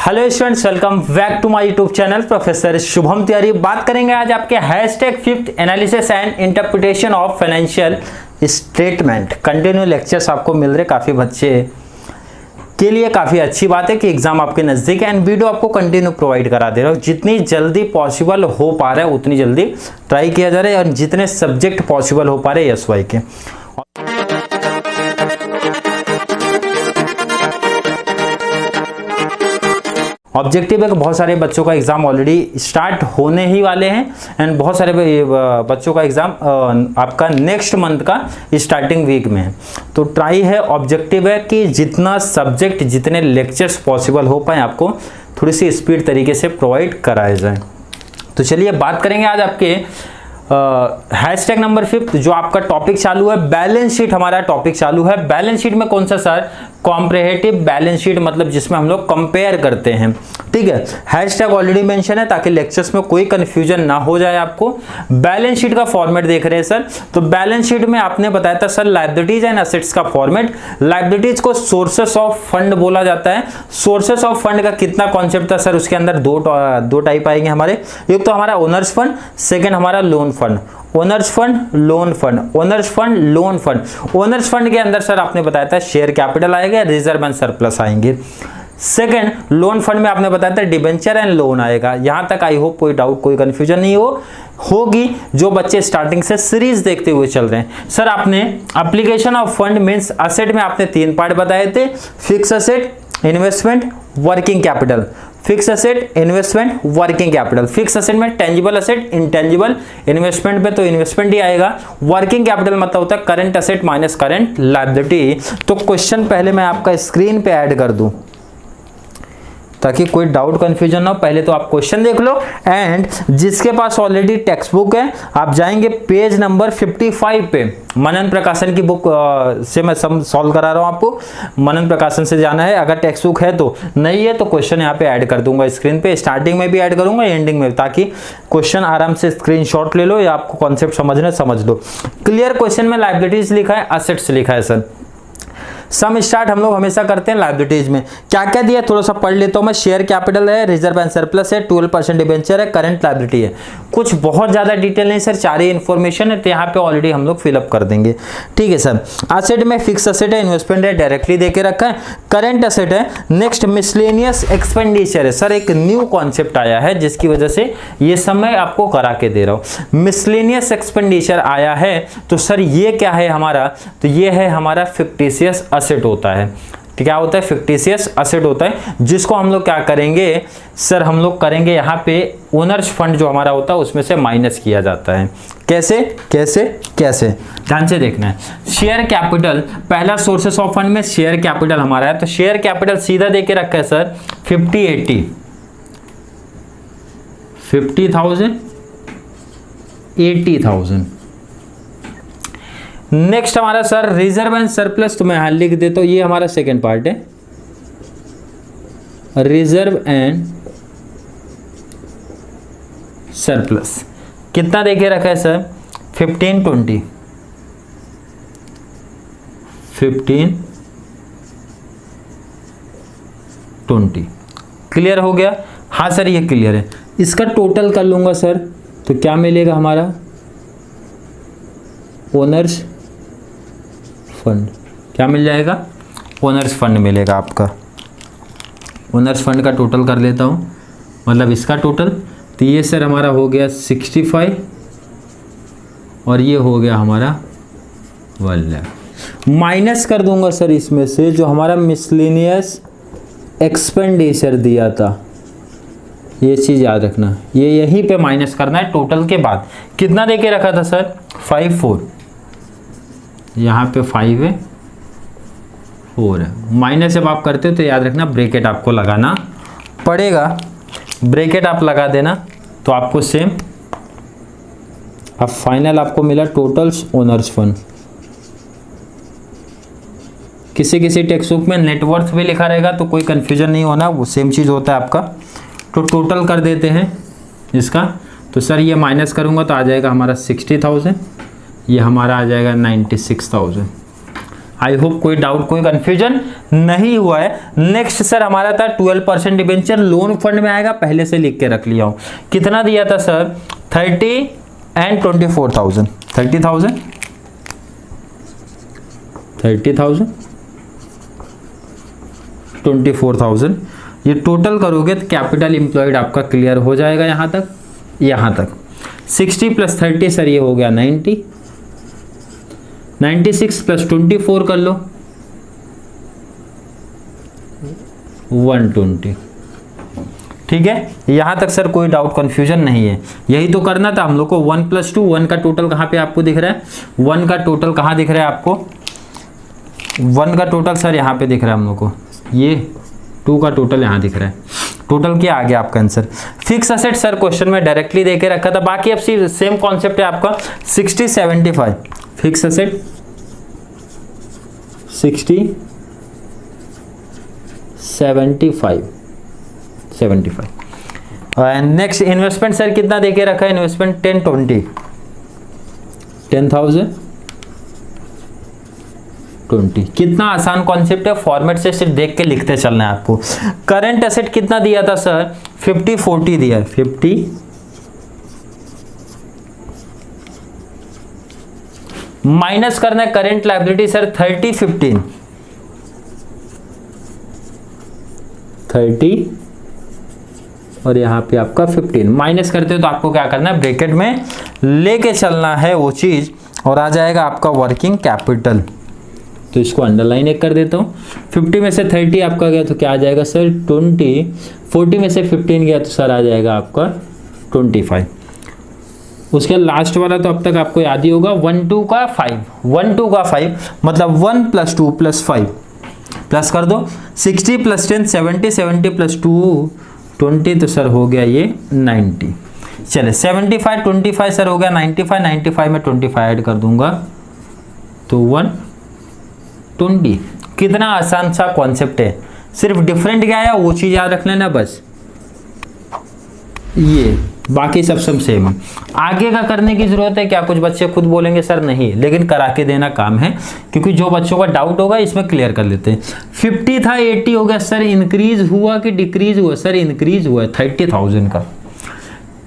Hello students, welcome back to my YouTube channel professor Shubham Tiwari. बात करेंगे आज आपके hashtag fifth analysis and interpretation of financial statement. Continue lectures आपको मिल रहे, काफ़ी बच्चे के लिए काफ़ी अच्छी बात है कि एग्जाम आपके नज़दीक है एंड वीडियो आपको कंटिन्यू प्रोवाइड करा दे रहा हूँ। जितनी जल्दी पॉसिबल हो पा रहा है उतनी जल्दी ट्राई किया जा रहा है और जितने सब्जेक्ट पॉसिबल हो पा रहे हैं SY के। ऑब्जेक्टिव है कि बहुत सारे बच्चों का एग्जाम ऑलरेडी स्टार्ट होने ही वाले हैं एंड बहुत सारे बच्चों का एग्जाम आपका नेक्स्ट मंथ का स्टार्टिंग वीक में है। तो ट्राई है, ऑब्जेक्टिव है कि जितना सब्जेक्ट जितने लेक्चर्स पॉसिबल हो पाए आपको थोड़ी सी स्पीड तरीके से प्रोवाइड कराए जाए। तो चलिए बात करेंगे आज आपके हैशटैग नंबर 5 जो आपका टॉपिक चालू है, बैलेंस शीट हमारा टॉपिक चालू है। बैलेंस शीट में कौन सा सर? कॉम्प्रिहेंसिव बैलेंस शीट, मतलब जिसमें हम लोग कंपेयर करते हैं। ठीक है, हैशटैग ऑलरेडी मेंशन है ताकि लेक्चर्स में कोई कंफ्यूजन ना हो जाए आपको। बैलेंस शीट का फॉर्मेट देख रहे हैं सर, तो बैलेंस शीट में आपने बताया था सर लायबिलिटीज एंड एसेट्स का फॉर्मेट। लायबिलिटीज को सोर्सेस ऑफ फंड बोला जाता है। सोर्सेस ऑफ फंड का कितना कॉन्सेप्ट था सर? उसके अंदर दो टाइप आएंगे हमारे, एक तो हमारा ओनर्स फंड, सेकेंड हमारा loan fund. Owner's fund, loan fund, owner's fund, loan fund. Owner's fund के अंदर सर आपने बताया था शेयर कैपिटल आएगा, रिजर्व एंड सरप्लस आएंगे। सेकंड लोन फंड में आपने बताया था डिबेंचर एंड लोन आएगा। यहां तक आई होप कोई डाउट कोई कंफ्यूजन नहीं होगी जो बच्चे स्टार्टिंग से सीरीज देखते हुए चल रहे हैं। सर आपने application of fund means asset में आपने 3 पार्ट बताए थे, fix asset, investment, working capital. Fix asset, investment, working capital. Fix asset में टेंजिबल असेट, इंटेंजिबल, इन्वेस्टमेंट पे तो इन्वेस्टमेंट ही आएगा। वर्किंग कैपिटल मतलब होता है current asset minus current liability. तो क्वेश्चन पहले मैं आपका स्क्रीन पे ऐड कर दूं ताकि कोई डाउट कंफ्यूजन ना हो। पहले तो आप क्वेश्चन देख लो एंड जिसके पास ऑलरेडी टेक्स्ट बुक है आप जाएंगे पेज नंबर 55 पे। मनन प्रकाशन की बुक से मैं सॉल्व करा रहा हूं आपको, मनन प्रकाशन से जाना है। अगर टेक्स्ट बुक है तो, नहीं है तो क्वेश्चन यहाँ पे ऐड कर दूंगा स्क्रीन पे, स्टार्टिंग में भी ऐड करूंगा एंडिंग में, ताकि क्वेश्चन आराम से स्क्रीनशॉट ले लो या आपको कॉन्सेप्ट समझना समझ लो। क्लियर क्वेश्चन में लायबिलिटीज लिखा है, असेट्स लिखा है सर। सम स्टार्ट हम लोग हमेशा करते हैं लायबिलिटीज में। क्या क्या दिया थोड़ा सा पढ़ लेता हूं मैं। शेयर कैपिटल है, रिजर्व एंड सरप्लस है, 12% डिबेंचर है, करंट लायबिलिटी है। कुछ बहुत ज्यादा डिटेल नहीं सर, 4 ही इंफॉर्मेशन है तो यहाँ पे ऑलरेडी हम लोग फिलअप कर देंगे। ठीक है सर। असेट में फिक्स असेट है, इन्वेस्टमेंट है, डायरेक्टली देके रखा है, करंट असेट है। नेक्स्ट मिसलेनियस एक्सपेंडिचर है सर, एक न्यू कॉन्सेप्ट आया है जिसकी वजह से ये सब मैं आपको करा के दे रहा हूँ। मिसलेनियस एक्सपेंडिचर आया है तो सर ये क्या है हमारा? तो ये है हमारा फिक्टिशियस असेट होता है। तो क्या होता है? फिक्टिशियस असेट होता है जिसको हम लोग क्या करेंगे सर? हम लोग करेंगे यहाँ पे ओनर्स फंड जो हमारा होता है उसमें से माइनस किया जाता है। कैसे कैसे कैसे ध्यान से देखना है। शेयर कैपिटल पहला सोर्सेस ऑफ फंड में शेयर कैपिटल हमारा है, तो शेयर कैपिटल सीधा देके रखा है सर 50,000, 80,000। नेक्स्ट हमारा सर रिजर्व एंड सरप्लस, तो मैं यहां लिख देता हूं, ये हमारा सेकेंड पार्ट है, रिजर्व एंड सरप्लस। कितना देखे रखा है सर? 15, 20, 15, 20। क्लियर हो गया? हाँ सर ये क्लियर है। इसका टोटल कर लूंगा सर तो क्या मिलेगा हमारा? Owner's fund. क्या मिल जाएगा? ओनर्स फंड मिलेगा आपका। ओनर्स फंड का टोटल कर लेता हूँ, मतलब इसका टोटल। तो ये सर हमारा हो गया 65 और ये हो गया हमारा 1 लाख। माइनस कर दूंगा सर इसमें से जो हमारा मिसलेनियस एक्सपेंडिचर दिया था, ये चीज़ याद रखना, ये यहीं पे माइनस करना है टोटल के बाद। कितना देके रखा था सर? 54, यहाँ पे 5 है, 4 है। माइनस जब आप करते हो तो याद रखना ब्रैकेट आपको लगाना पड़ेगा। ब्रैकेट आप लगा देना तो आपको सेम अब फाइनल आपको मिला टोटल्स ओनर्स फंड। किसी किसी टेक्स्ट बुक में नेटवर्थ भी लिखा रहेगा तो कोई कंफ्यूजन नहीं होना, वो सेम चीज़ होता है आपका। तो टोटल कर देते हैं इसका, तो सर ये माइनस करूँगा तो आ जाएगा हमारा 60,000, ये हमारा आ जाएगा 96,000। आई होप कोई डाउट कोई कंफ्यूजन नहीं हुआ है। नेक्स्ट सर हमारा था 12% डिबेंचर लोन फंड में आएगा, पहले से लिख के रख लिया हूं। कितना दिया था सर 30 and 24,000, 30,000 24,000 ये टोटल करोगे तो कैपिटल एम्प्लॉयड आपका क्लियर हो जाएगा यहाँ तक 60 + 30 सर ये हो गया 90, 96 + 24 कर लो 120। ठीक है, यहां तक सर कोई डाउट कंफ्यूजन नहीं है। यही तो करना था हम लोग को। 1 + 2 1 का टोटल कहां पे आपको दिख रहा है? 1 का टोटल कहां दिख रहा है आपको? 1 का टोटल सर यहां पे दिख रहा है हम लोग को, ये 2 का टोटल यहां दिख रहा है। टोटल क्या आ गया आपका answer? Fix asset sir question में डायरेक्टली देके रखा था, बाकी अब सेम कॉन्सेप्ट है आपका 60 75 fix asset 60 75 and next investment sir कितना देके रखा है? इन्वेस्टमेंट 10,000 20। कितना आसान कॉन्सेप्ट है, फॉर्मेट से सिर्फ देख के लिखते चलना है आपको। करंट एसेट कितना दिया था सर? 50 40 दिया है, 50 माइनस करना है करंट लायबिलिटी सर 30 15 30 और यहाँ पे आपका 15 माइनस करते हो तो आपको क्या करना है? ब्रैकेट में लेके चलना है वो चीज और आ जाएगा आपका वर्किंग कैपिटल। तो इसको अंडरलाइन एक कर देता हूँ। 50 में से 30 आपका गया तो क्या आ जाएगा सर? 20। 40 में से 15 गया तो सर आ जाएगा आपका 25। उसके लास्ट वाला तो अब तक आपको याद ही होगा 1 2 का 5 1 2 का 5 मतलब 1 + 2 + 5 प्लस कर दो 60 + 10 70 70 + 2 20 तो सर हो गया ये 90। चले 75 25 सर हो गया 95 95 में 25 ऐड कर दूंगा तो 120। कितना आसान सा कॉन्सेप्ट है, सिर्फ डिफरेंट क्या है वो चीज याद रख लेना बस, ये बाकी सब सेम है। आगे का करने की जरूरत है क्या? कुछ बच्चे खुद बोलेंगे सर नहीं, लेकिन करा के देना काम है, क्योंकि जो बच्चों का डाउट होगा इसमें क्लियर कर लेते हैं। 50 था 80 हो गया सर, इंक्रीज हुआ कि डिक्रीज हुआ? सर इंक्रीज हुआ है 30,000 का।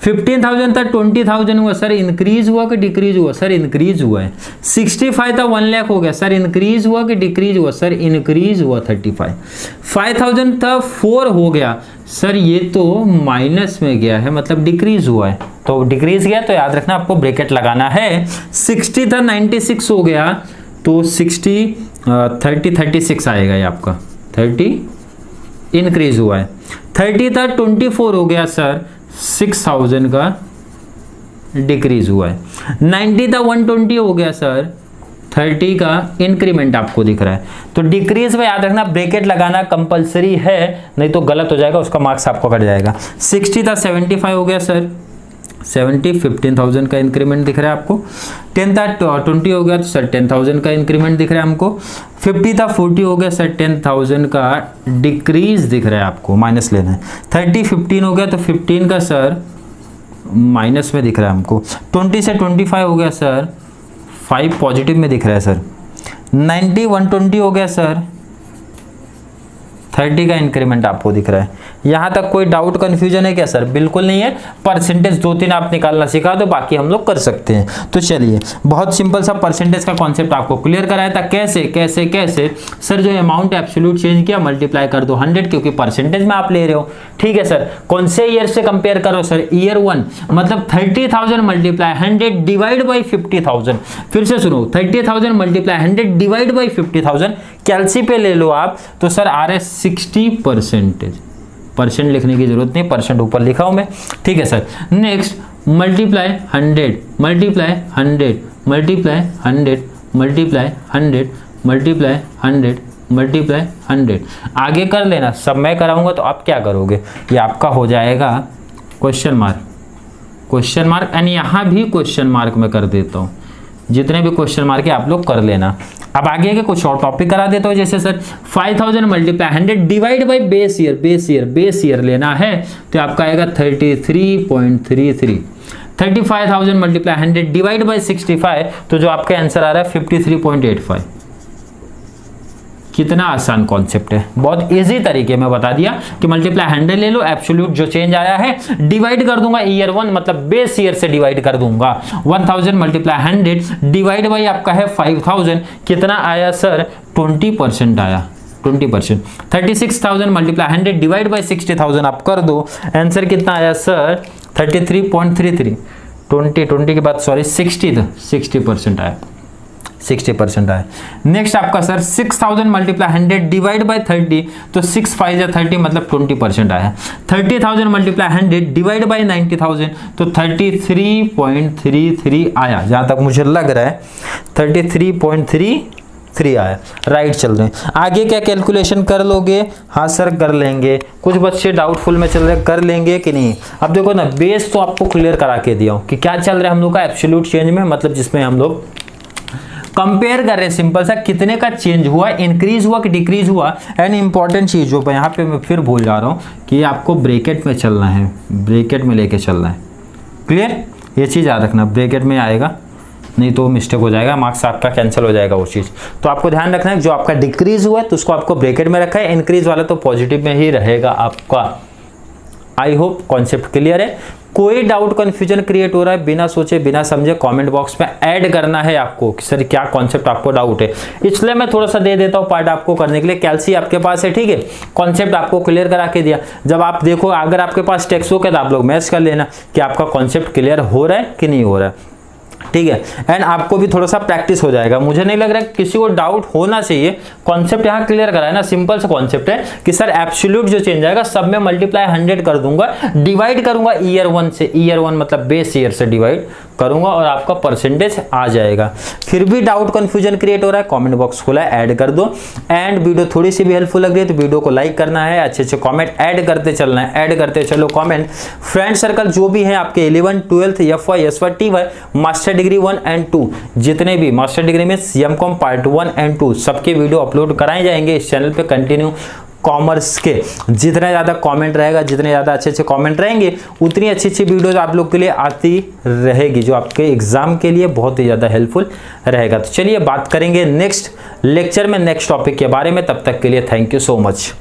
15,000 था 20,000 हुआ सर, इंक्रीज हुआ कि डिक्रीज हुआ? सर इंक्रीज हुआ है। 65 था 1 लाख हो गया सर, इंक्रीज हुआ कि डिक्रीज हुआ? सर इंक्रीज हुआ 35। 5,000 था 4 हो गया सर, ये तो माइनस में गया है मतलब डिक्रीज हुआ है, तो डिक्रीज गया तो याद रखना आपको ब्रैकेट लगाना है। 60 था 96 हो गया तो 36 आएगा ये आपका, 30 इंक्रीज हुआ है। 30 था 24 हो गया सर, 6,000 का डिक्रीज हुआ है। 90 था 120 हो गया सर, 30 का इंक्रीमेंट आपको दिख रहा है। तो डिक्रीज में याद रखना ब्रैकेट लगाना कंपलसरी है, नहीं तो गलत हो जाएगा, उसका मार्क्स आपको कट जाएगा। 60 था 75 हो गया सर, 70 15,000 का इंक्रीमेंट दिख रहा है आपको। 10 था 20 हो गया तो सर 10,000 का इंक्रीमेंट दिख रहा है हमको। 50 था 40 हो गया सर, 10,000 का डिक्रीज दिख रहा है आपको, माइनस लेना है। 30 15 हो गया तो 15 का सर माइनस में दिख रहा है हमको। 20 से 25 हो गया सर, 5 पॉजिटिव में दिख रहा है सर। 90 120 हो गया सर, 30 का इंक्रीमेंट आपको दिख रहा है। यहां तक कोई डाउट कंफ्यूजन है क्या सर? बिल्कुल नहीं है। परसेंटेज 2-3 आप निकालना सिखा दो, बाकी हम लोग कर सकते हैं। तो चलिए बहुत सिंपल सा परसेंटेज का कॉन्सेप्ट आपको क्लियर कराया था। कैसे कैसे कैसे सर? जो अमाउंट एब्सोल्यूट चेंज किया मल्टीप्लाई कर दो 100, क्योंकि परसेंटेज में आप ले रहे हो। ठीक है सर, कौन से ईयर से कंपेयर करो सर? ईयर 1 मतलब 30,000 मल्टीप्लाई 100 डिवाइड बाई 50,000। फिर से सुनो, 30,000 मल्टीप्लाई 100 डिवाइड बाई 50,000। कैलसी पे ले लो आप तो सर आ रहा है 60%। परसेंट लिखने की जरूरत नहीं, परसेंट ऊपर लिखा हूं मैं। ठीक है sir. Next multiply 100 multiply 100 multiply 100 multiply 100 multiply 100 multiply 100 आगे कर लेना। सब मैं कराऊंगा तो आप क्या करोगे? ये आपका हो जाएगा क्वेश्चन मार्क एंड यहाँ भी क्वेश्चन मार्क में कर देता हूँ। जितने भी क्वेश्चन मार्क है आप लोग कर लेना। अब आगे के कुछ और टॉपिक करा देता हूँ, जैसे sir 5000 multiply 100 divide by base year लेना है तो आपका आएगा 33.33। 35,000 मल्टीप्लाई 100 डिवाइड बाई 65 तो जो आपका आंसर आ रहा है 53.85। कितना आसान कॉन्सेप्ट है, बहुत इजी तरीके में बता दिया कि मल्टीप्लाई 100 ले लो, एब्सोल्यूट जो चेंज आया है डिवाइड कर दूंगा ईयर 1 मतलब बेस ईयर से डिवाइड कर दूंगा। 1000 मल्टीप्लाई 100 डिवाइड बाई आपका है 5000, कितना आया सर 20% आया, 20%। 36,000 मल्टीप्लाई 100 डिवाइड बाई 60,000 आप कर दो, आंसर कितना आया सर 33.33। 20 के बाद सॉरी 60% आया, 60% आया। नेक्स्ट आपका सर 6000 मल्टीप्लाई 100 डिवाइड बाई 30, तो 6 5 या 30 मतलब 20% आया। 30,000 मल्टीप्लाई 100 डिवाइड बाई 90,000, तो 33.33 आया, जहां तक मुझे लग रहा है 33.33 आया। राइट चल रहे हैं, आगे क्या कैलकुलेशन कर लोगे? हाँ सर कर लेंगे। कुछ बच्चे डाउटफुल में चल रहे, कर लेंगे कि नहीं? अब देखो ना, बेस तो आपको क्लियर करा के दिया हूं कि क्या चल रहा है हम लोग का एब्सोल्यूट चेंज में, मतलब जिसमें हम लोग कंपेयर कर रहे हैं सिंपल सा कितने का चेंज हुआ, इंक्रीज हुआ कि डिक्रीज हुआ। एंड इंपॉर्टेंट चीज जो यहाँ पे मैं फिर भूल जा रहा हूँ कि आपको ब्रैकेट में चलना है, ब्रैकेट में लेके चलना है। क्लियर, ये चीज याद रखना, ब्रैकेट में आएगा नहीं तो मिस्टेक हो जाएगा, मार्क्स आपका कैंसिल हो जाएगा वो चीज। तो आपको ध्यान रखना है जो आपका डिक्रीज हुआ है तो उसको आपको ब्रैकेट में रखा है, इंक्रीज वाला तो पॉजिटिव में ही रहेगा आपका। आई होप कॉन्सेप्ट क्लियर है। कोई डाउट कंफ्यूजन क्रिएट हो रहा है बिना सोचे बिना समझे कमेंट बॉक्स में ऐड करना है आपको कि सर क्या कॉन्सेप्ट आपको डाउट है, इसलिए मैं थोड़ा सा दे देता हूँ पार्ट आपको करने के लिए। कैल्सी आपके पास है, ठीक है, कॉन्सेप्ट आपको क्लियर करा के दिया। जब आप देखो अगर आपके पास टेक्स्ट बुक है तो आप लोग मैच कर लेना कि आपका कॉन्सेप्ट क्लियर हो रहा है कि नहीं हो रहा है, ठीक है। एंड आपको भी थोड़ा सा प्रैक्टिस हो जाएगा। मुझे नहीं लग रहा किसी को डाउट होना चाहिए, कॉन्सेप्ट यहाँ क्लियर करा है ना, सिंपल सा कॉन्सेप्ट है कि सर एब्सोल्यूट जो चेंज आएगा सब में मल्टीप्लाई 100 कर दूंगा, डिवाइड करूंगा ईयर 1 से, ईयर 1 मतलब बेस ईयर से डिवाइड करूंगा और आपका परसेंटेज आ जाएगा। फिर भी डाउट कंफ्यूजन क्रिएट हो रहा है, कमेंट बॉक्स खुला है, ऐड कर दो। एंड वीडियो थोड़ी सी भी हेल्पफुल लग रही है तो वीडियो को लाइक करना है, अच्छे अच्छे कमेंट ऐड करते चलना है, ऐड करते चलो कमेंट। फ्रेंड सर्कल जो भी है आपके 11th 12th FY SY TY master degree 1 and 2 जितने भी मास्टर डिग्री में CMCOM पार्ट 1 and 2 सबके वीडियो अपलोड कराए जाएंगे इस चैनल पे कंटिन्यू। कॉमर्स के जितने ज़्यादा कमेंट रहेगा, जितने ज़्यादा अच्छे अच्छे कमेंट रहेंगे उतनी अच्छी अच्छी वीडियोज आप लोग के लिए आती रहेगी जो आपके एग्जाम के लिए बहुत ही ज़्यादा हेल्पफुल रहेगा। तो चलिए बात करेंगे नेक्स्ट लेक्चर में नेक्स्ट टॉपिक के बारे में, तब तक के लिए थैंक यू सो मच।